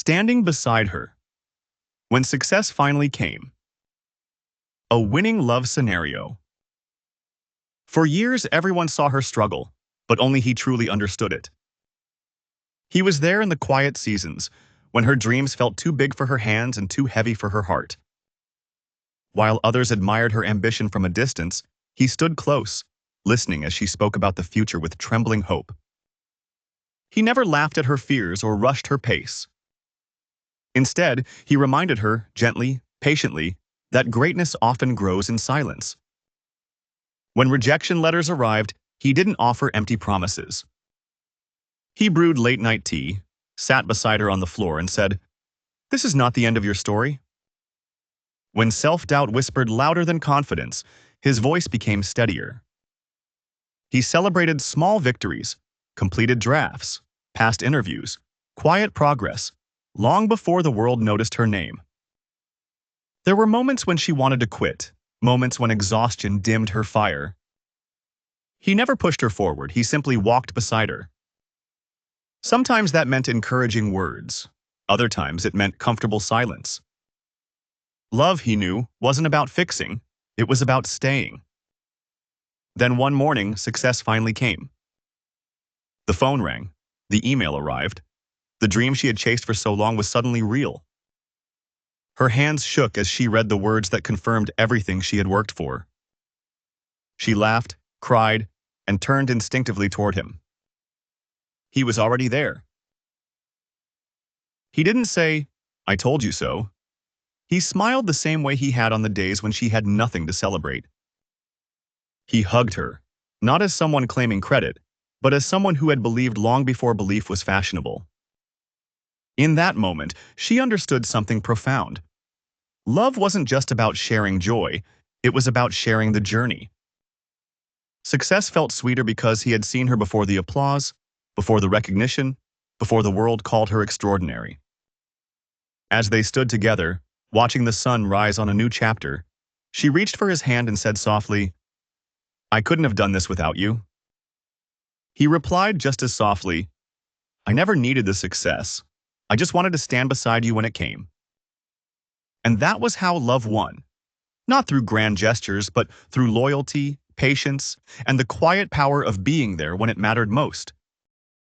Standing beside her. When success finally came. A winning love scenario. For years, everyone saw her struggle, but only he truly understood it. He was there in the quiet seasons, when her dreams felt too big for her hands and too heavy for her heart. While others admired her ambition from a distance, he stood close, listening as she spoke about the future with trembling hope. He never laughed at her fears or rushed her pace. Instead, he reminded her, gently, patiently, that greatness often grows in silence. When rejection letters arrived, he didn't offer empty promises. He brewed late-night tea, sat beside her on the floor and said, "This is not the end of your story." When self-doubt whispered louder than confidence, his voice became steadier. He celebrated small victories, completed drafts, past interviews, quiet progress, long before the world noticed her name. There were moments when she wanted to quit, moments when exhaustion dimmed her fire. He never pushed her forward, he simply walked beside her. Sometimes that meant encouraging words. Other times it meant comfortable silence. Love, he knew, wasn't about fixing, it was about staying. Then one morning, success finally came. The phone rang, the email arrived. The dream she had chased for so long was suddenly real. Her hands shook as she read the words that confirmed everything she had worked for. She laughed, cried, and turned instinctively toward him. He was already there. He didn't say, "I told you so." He smiled the same way he had on the days when she had nothing to celebrate. He hugged her, not as someone claiming credit, but as someone who had believed long before belief was fashionable. In that moment, she understood something profound. Love wasn't just about sharing joy, it was about sharing the journey. Success felt sweeter because he had seen her before the applause, before the recognition, before the world called her extraordinary. As they stood together, watching the sun rise on a new chapter, she reached for his hand and said softly, "I couldn't have done this without you." He replied just as softly, "I never needed the success. I just wanted to stand beside you when it came." And that was how love won. Not through grand gestures, but through loyalty, patience, and the quiet power of being there when it mattered most.